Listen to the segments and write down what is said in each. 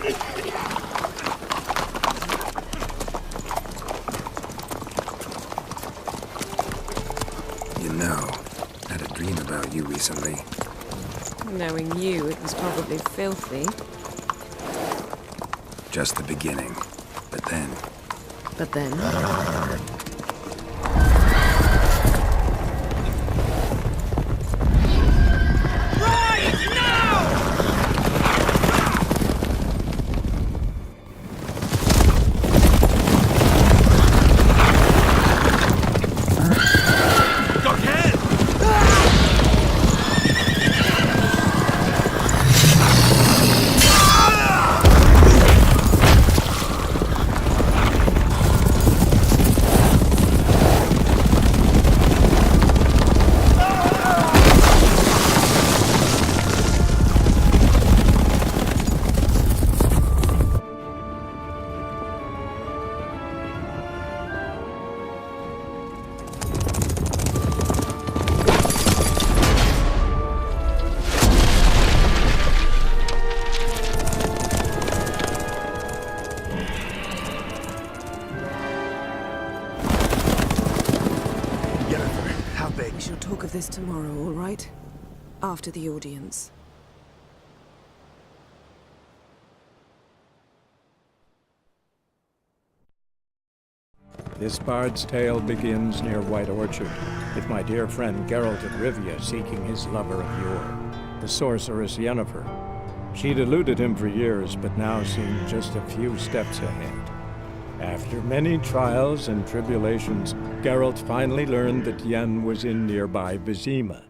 You know, I had a dream about you recently. Knowing you, it was probably filthy. Just the beginning. But then... But then... We shall talk of this tomorrow, all right? After the audience. This bard's tale begins near White Orchard, with my dear friend Geralt of Rivia seeking his lover of yore, the sorceress Yennefer. She'd eluded him for years, but now seemed just a few steps ahead. After many trials and tribulations, Geralt finally learned that Yen was in nearby Vizima.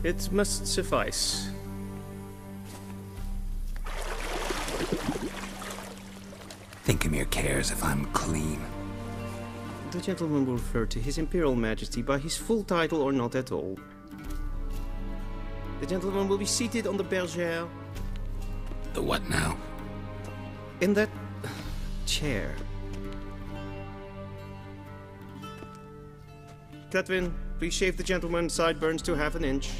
It must suffice. Think Emhyr cares if I'm clean? The gentleman will refer to His Imperial Majesty by his full title or not at all. The gentleman will be seated on the bergère. The what now? In that... chair. Cletwin, please shave the gentleman's sideburns to ½ an inch.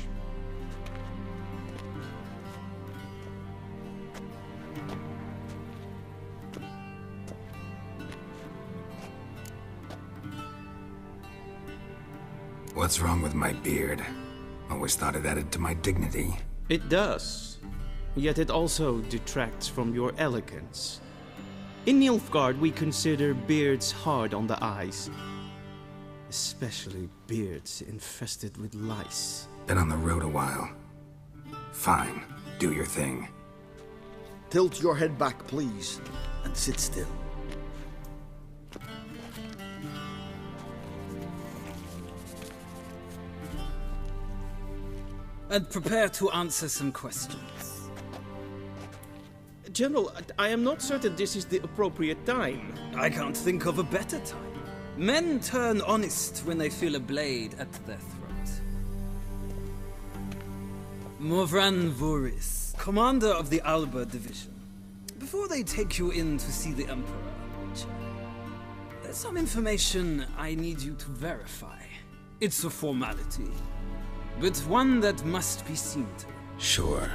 What's wrong with my beard? Always thought it added to my dignity. It does. Yet it also detracts from your elegance. In Nilfgaard, we consider beards hard on the eyes. Especially beards infested with lice. Been on the road a while. Fine. Do your thing. Tilt your head back, please, and sit still. And prepare to answer some questions. General, I am not certain this is the appropriate time. I can't think of a better time. Men turn honest when they feel a blade at their throat. Morvran Voris, commander of the Alba Division. Before they take you in to see the Emperor, there's some information I need you to verify. It's a formality, but one that must be seen to. Sure.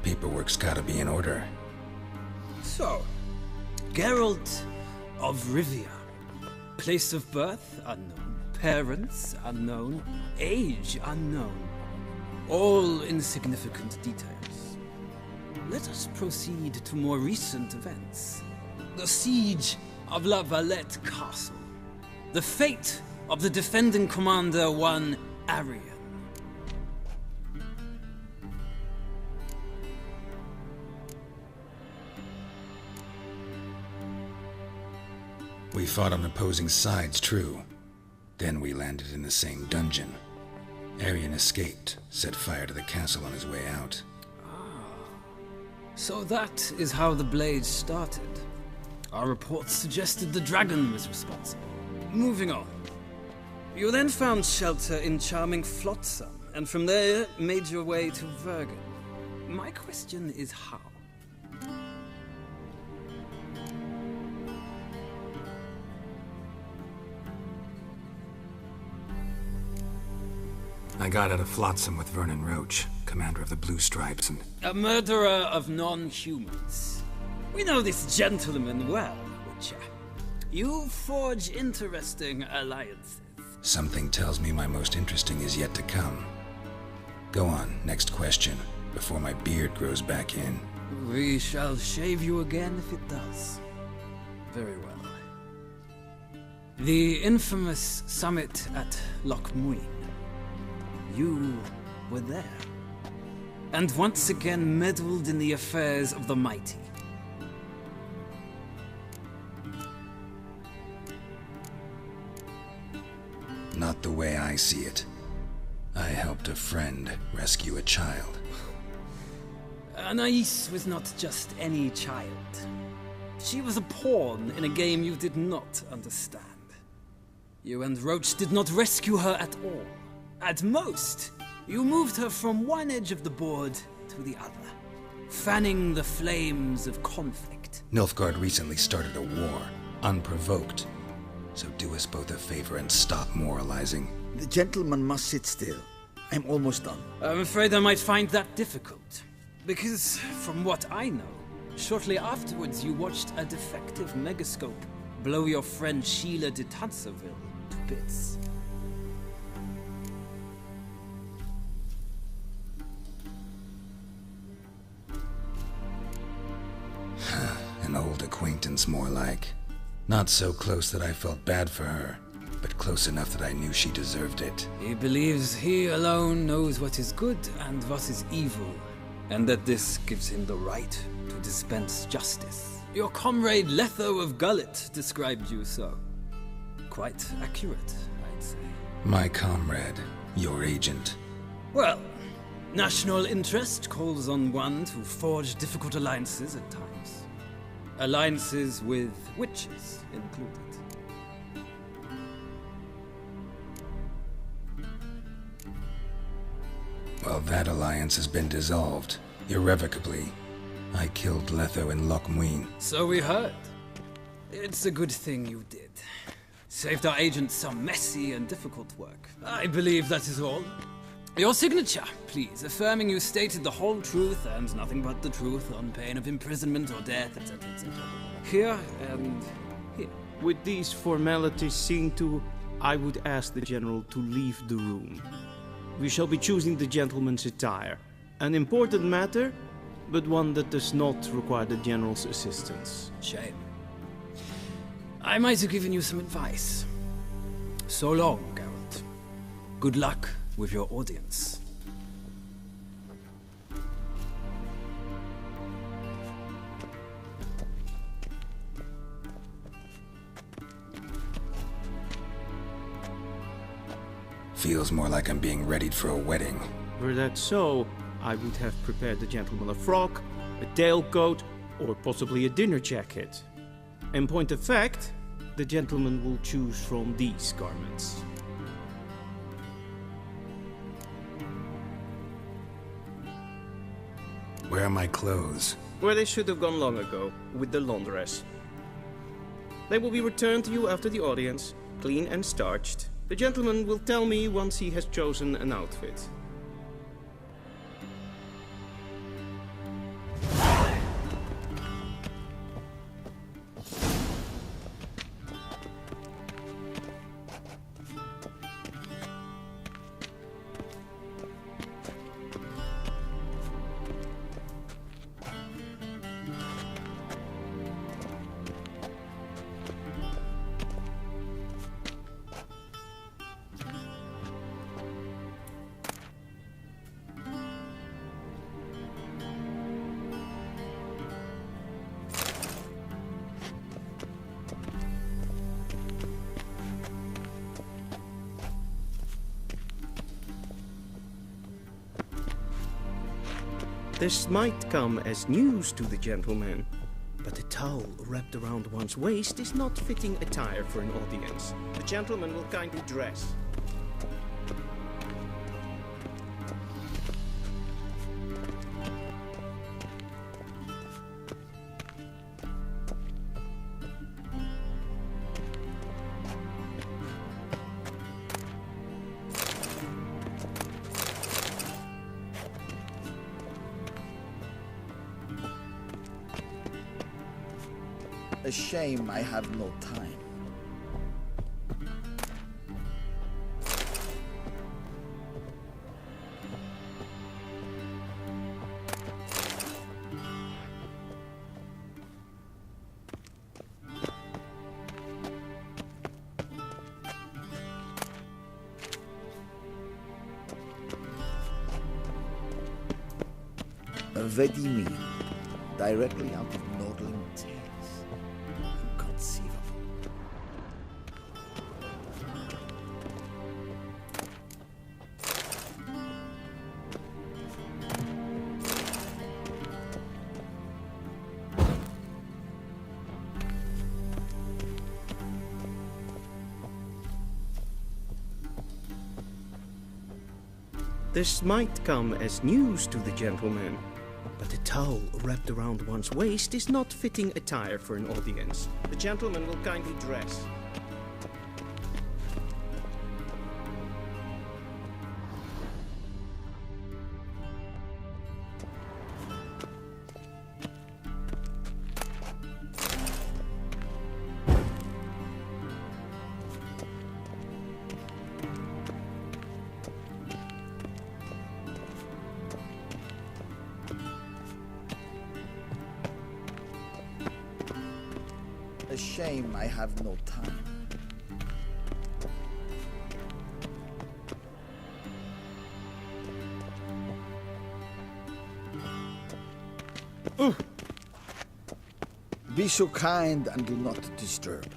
Paperwork's gotta be in order. So, Geralt of Rivia. Place of birth, unknown. Parents, unknown. Age, unknown. All insignificant details. Let us proceed to more recent events. The siege of La Valette Castle. The fate of the defending commander, one Arian. We fought on opposing sides, true. Then we landed in the same dungeon. Arian escaped, set fire to the castle on his way out. So that is how the Blade started. Our reports suggested the dragon was responsible. Moving on. You then found shelter in charming Flotsam, and from there made your way to Vergen. My question is how? I got out of Flotsam with Vernon Roach, commander of the Blue Stripes, and... A murderer of non-humans. We know this gentleman well, Witcher. You forge interesting alliances. Something tells me my most interesting is yet to come. Go on, next question, before my beard grows back in. We shall shave you again if it does. Very well. The infamous summit at Loch Muin. You were there. And once again meddled in the affairs of the mighty. Not the way I see it. I helped a friend rescue a child. Anais was not just any child. She was a pawn in a game you did not understand. You and Roach did not rescue her at all. At most, you moved her from one edge of the board to the other, fanning the flames of conflict. Nilfgaard recently started a war, unprovoked. So do us both a favor and stop moralizing. The gentleman must sit still. I'm almost done. I'm afraid I might find that difficult. Because, from what I know, shortly afterwards you watched a defective megascope blow your friend Sheila de Tanserville to bits. An old acquaintance, more like. Not so close that I felt bad for her, but close enough that I knew she deserved it. He believes he alone knows what is good and what is evil, and that this gives him the right to dispense justice. Your comrade Letho of Gullet described you so. Quite accurate, I'd say. My comrade, your agent. Well, national interest calls on one to forge difficult alliances at times. Alliances with witches included. Well, that alliance has been dissolved, irrevocably. I killed Letho in Loch Muin. So we heard. It's a good thing you did. Saved our agent some messy and difficult work. I believe that is all. Your signature, please, affirming you stated the whole truth and nothing but the truth on pain of imprisonment or death, etc., etc. Here and here. With these formalities seen to, I would ask the General to leave the room. We shall be choosing the gentleman's attire. An important matter, but one that does not require the General's assistance. Shame. I might have given you some advice. So long, Geralt. Good luck with your audience. Feels more like I'm being readied for a wedding. Were that so, I would have prepared the gentleman a frock, a tailcoat, or possibly a dinner jacket. In point of fact, the gentleman will choose from these garments. Where are my clothes? Where they should have gone long ago, with the laundress. They will be returned to you after the audience, clean and starched. The gentleman will tell me once he has chosen an outfit. This might come as news to the gentleman, but a towel wrapped around one's waist is not fitting attire for an audience. The gentleman will kindly dress. A shame I have no time. A ready meal, directly out of Nordling tales. Inconceivable. This might come as news to the gentleman, but a towel wrapped around one's waist is not fitting attire for an audience. The gentleman will kindly dress. A shame I have no time. Be so kind and do not disturb.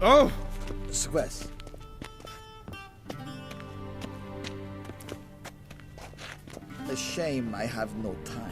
Oh! Squest. A shame I have no time.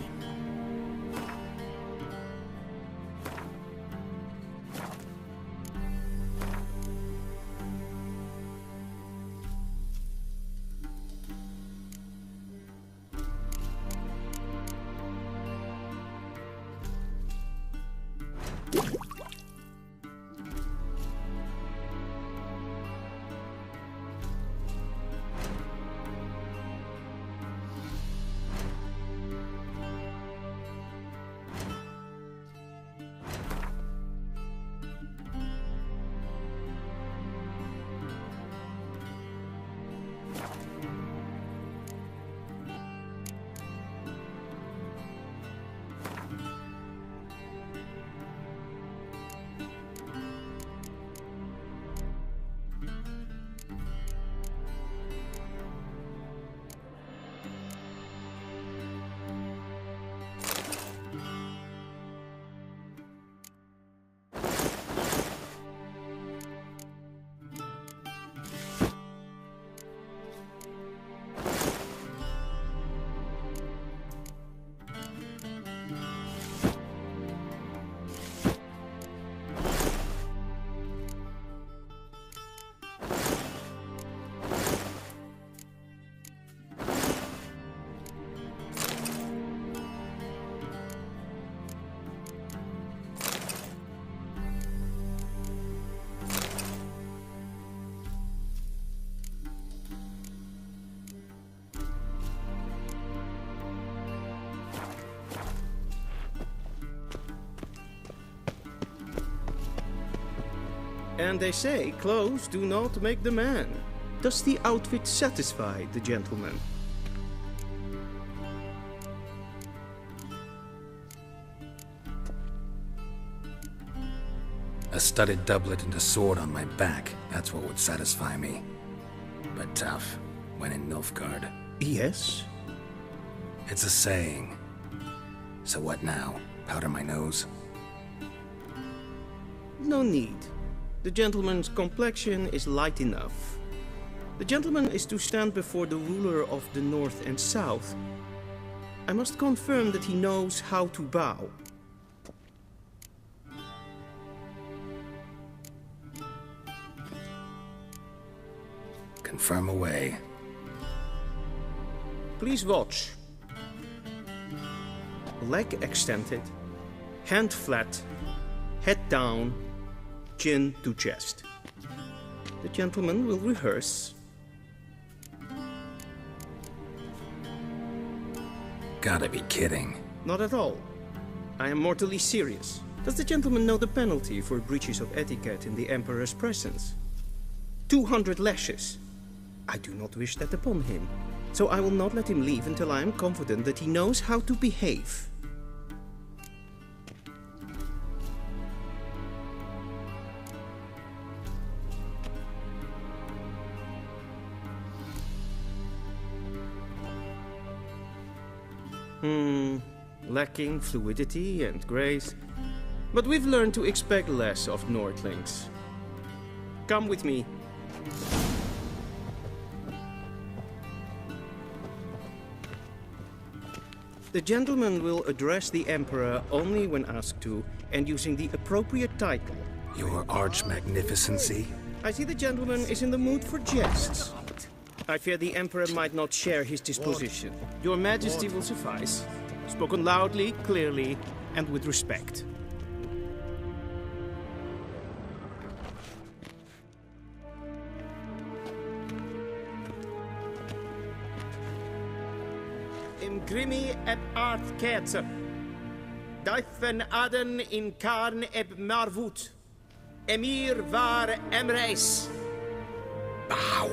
And they say clothes do not make the man. Does the outfit satisfy the gentleman? A studded doublet and a sword on my back, that's what would satisfy me. But tough, when in Nilfgaard. Yes. It's a saying. So what now? Powder my nose? No need. The gentleman's complexion is light enough. The gentleman is to stand before the ruler of the North and South. I must confirm that he knows how to bow. Confirm away. Please watch. Leg extended, hand flat, head down, chin to chest. The gentleman will rehearse. Gotta be kidding. Not at all. I am mortally serious. Does the gentleman know the penalty for breaches of etiquette in the Emperor's presence? 200 lashes. I do not wish that upon him, so I will not let him leave until I am confident that he knows how to behave. Lacking fluidity and grace, but we've learned to expect less of Nordlings. Come with me. The gentleman will address the Emperor only when asked to, and using the appropriate title. Your arch magnificency? I see the gentleman is in the mood for jests. I fear the Emperor might not share his disposition. Your Majesty will suffice. Spoken loudly, clearly, and with respect. Im grimi eb art ketzer. Daifen aden in karn eb marvut. Emhyr var Emreis. Bow!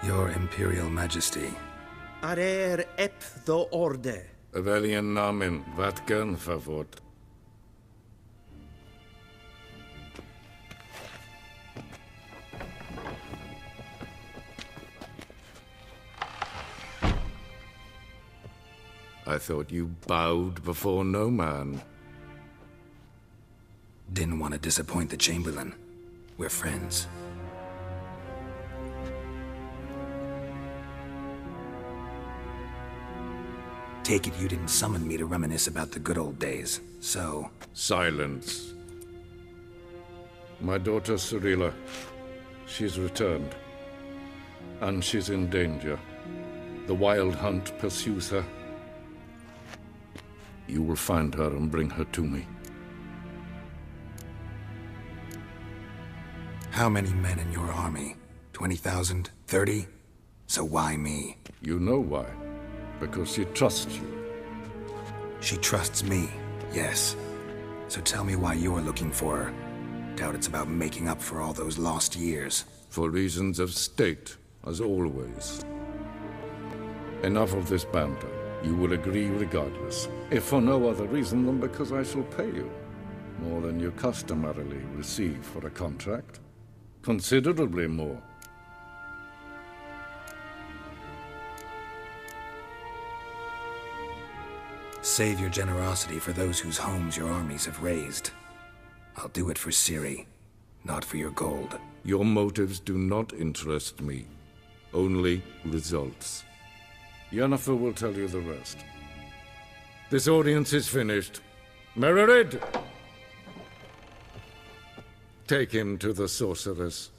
Your Imperial Majesty. Arer ep the orde. Velian namen, vatgen favort. I thought you bowed before no man. Didn't want to disappoint the Chamberlain. We're friends. Take it you didn't summon me to reminisce about the good old days, so... Silence. My daughter Cirilla, she's returned. And she's in danger. The Wild Hunt pursues her. You will find her and bring her to me. How many men in your army? 20,000? 30? So why me? You know why. Because she trusts you. She trusts me, yes. So tell me why you're looking for her. Doubt it's about making up for all those lost years. For reasons of state, as always. Enough of this banter. You will agree regardless. If for no other reason than because I shall pay you. More than you customarily receive for a contract. Considerably more. Save your generosity for those whose homes your armies have razed. I'll do it for Ciri, not for your gold. Your motives do not interest me. Only results. Yennefer will tell you the rest. This audience is finished. Mererid! Take him to the sorceress.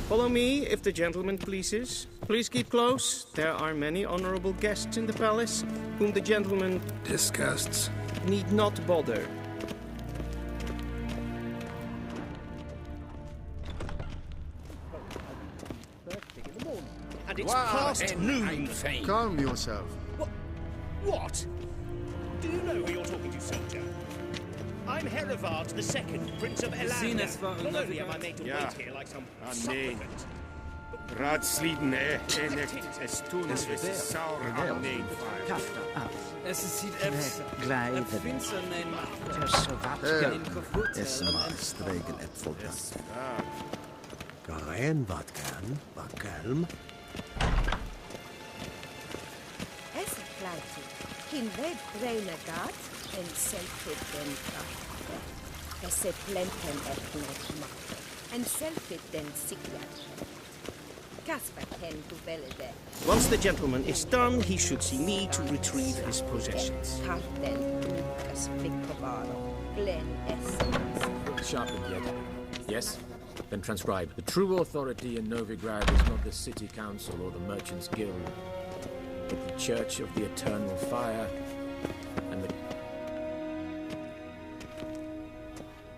Follow me, if the gentleman pleases. Please keep close. There are many honorable guests in the palace, whom the gentleman Disgusts. need not bother. And it's past noon. Calm yourself. What? Do you know who you're talking to, soldier? I'm Herivard II, Prince of Seen as far Elamia. as Not only am I made to wait here like some supplement. Raadsleden es tun es saur aan neem. Es sieht etwas. Glijden. Finster neem. Tussen wat is maastregel et voltas. Garen wat kan, wat kalm. Es kleiti. Hin web brainer gat en selfit den kraft. Es se plenten et not. And selfit den siklat. Once the gentleman is done, he should see me to retrieve his possessions. Sharpened yet. Yes? Then transcribe. The true authority in Novigrad is not the city council or the merchants' guild, but the Church of the Eternal Fire and the...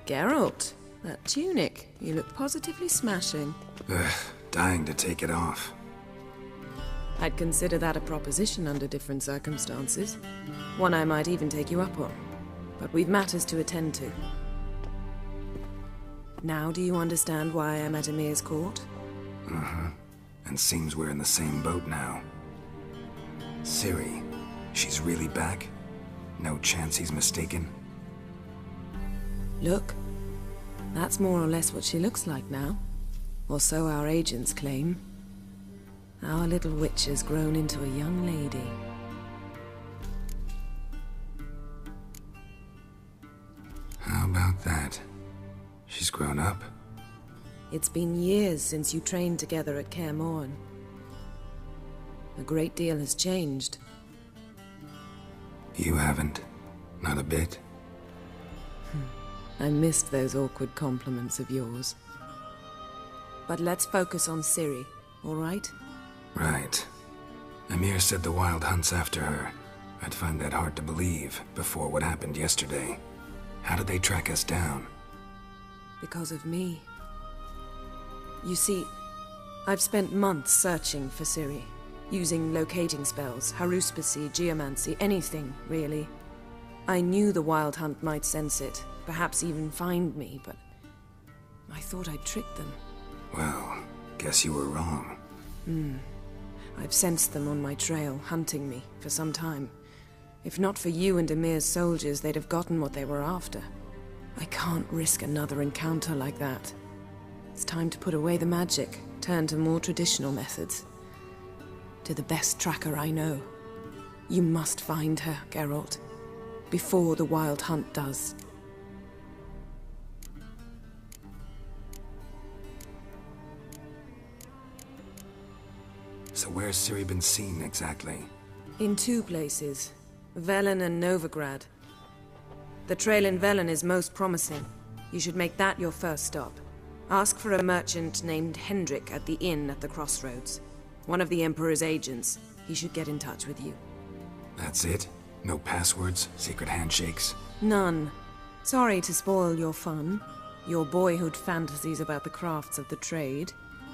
Geralt, that tunic. You look positively smashing. Dying to take it off. I'd consider that a proposition under different circumstances. One I might even take you up on. But we've matters to attend to. Now do you understand why I'm at Emhyr's court? Uh-huh. And seems we're in the same boat now. Ciri, she's really back? No chance he's mistaken? Look, that's more or less what she looks like now. Or so our agents claim. Our little witch has grown into a young lady. How about that? She's grown up? It's been years since you trained together at Kaer Morhen. A great deal has changed. You haven't? Not a bit? I missed those awkward compliments of yours. But let's focus on Ciri, all right? Right. Emhyr said the Wild Hunt's after her. I'd find that hard to believe before what happened yesterday. How did they track us down? Because of me. You see, I've spent months searching for Ciri, using locating spells, haruspicy, geomancy, anything, really. I knew the Wild Hunt might sense it, perhaps even find me, but I thought I'd tricked them. Well, guess you were wrong. I've sensed them on my trail, hunting me, for some time. If not for you and Emhyr's soldiers, they'd have gotten what they were after. I can't risk another encounter like that. It's time to put away the magic, turn to more traditional methods. To the best tracker I know. You must find her, Geralt. Before the Wild Hunt does. So where's Ciri been seen, exactly? In two places. Velen and Novigrad. The trail in Velen is most promising. You should make that your first stop. Ask for a merchant named Hendrik at the inn at the crossroads. One of the Emperor's agents. He should get in touch with you. That's it? No passwords? Secret handshakes? None. Sorry to spoil your fun. Your boyhood fantasies about the crafts of the trade.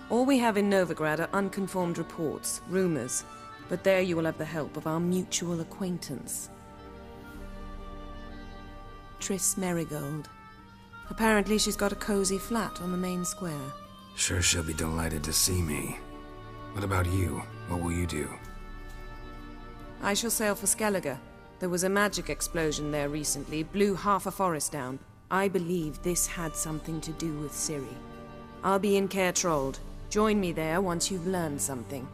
All we have in Novigrad are unconfirmed reports, rumors. But there you will have the help of our mutual acquaintance. Triss Merigold. Apparently she's got a cozy flat on the main square. Sure she'll be delighted to see me. What about you? What will you do? I shall sail for Skellige. There was a magic explosion there recently, blew half a forest down. I believe this had something to do with Ciri. I'll be in Caer Trold. Join me there once you've learned something.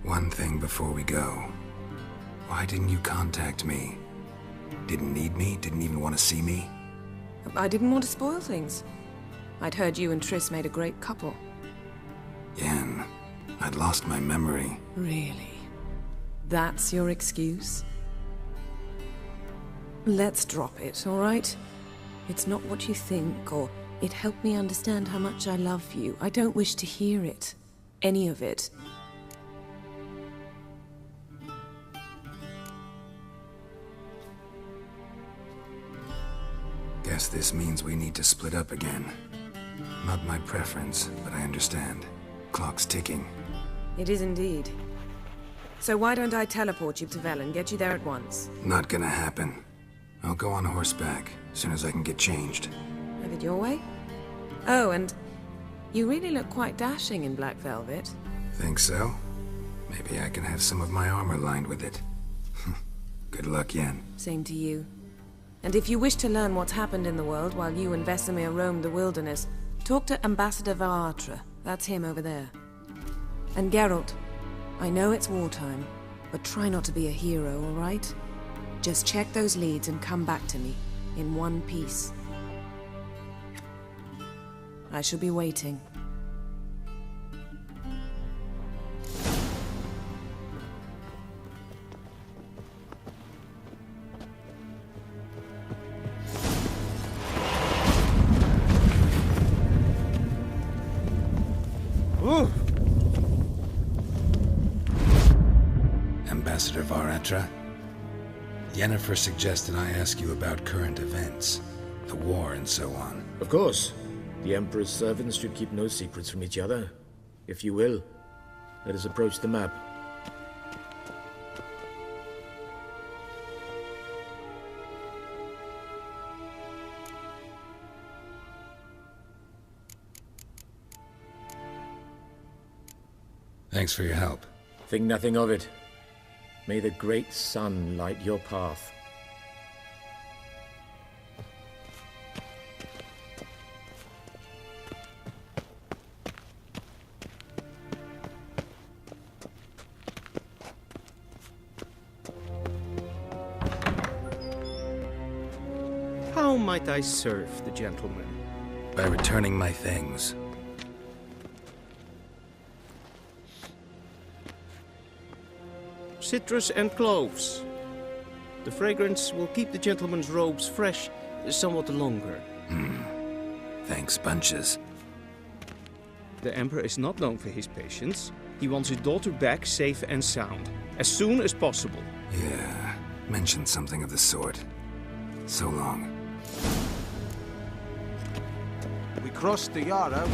One thing before we go. Why didn't you contact me? Didn't need me? Didn't even want to see me? I didn't want to spoil things. I'd heard you and Triss made a great couple. Yen, I'd lost my memory. Really? That's your excuse? Let's drop it, all right? It's not what you think, or it helped me understand how much I love you. I don't wish to hear it. Any of it. Guess this means we need to split up again. Not my preference, but I understand. Clock's ticking. It is indeed. So why don't I teleport you to Vel and get you there at once? Not gonna happen. I'll go on horseback, as soon as I can get changed. Have it your way? Oh, and you really look quite dashing in black velvet. Think so? Maybe I can have some of my armor lined with it. Good luck, Yen. Same to you. And if you wish to learn what's happened in the world while you and Vesemir roamed the wilderness, talk to Ambassador Varatra. That's him over there. And Geralt, I know it's wartime, but try not to be a hero, all right? Just check those leads and come back to me, in one piece. I shall be waiting. Ooh. Ambassador Varatra? Yennefer suggested I ask you about current events, the war and so on. Of course. The Emperor's servants should keep no secrets from each other. If you will, let us approach the map. Thanks for your help. Think nothing of it. May the great sun light your path. How might I serve the gentleman? By returning my things. Citrus and cloves. The fragrance will keep the gentleman's robes fresh somewhat longer. Thanks, bunches. The Emperor is not known for his patience. He wants his daughter back safe and sound, as soon as possible. Yeah, mentioned something of the sort. So long. We crossed the Yara.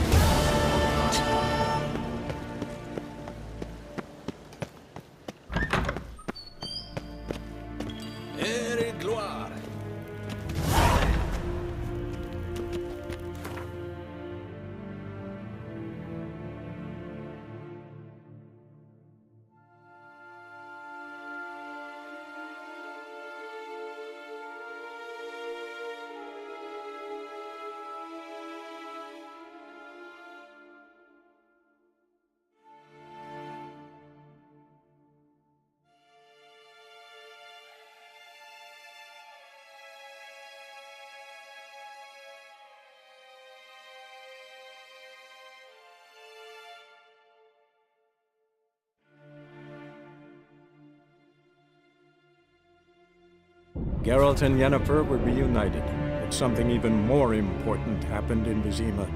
Geralt and Yennefer were reunited, but something even more important happened in Vizima.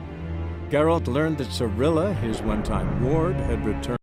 Geralt learned that Cirilla, his one-time ward, had returned.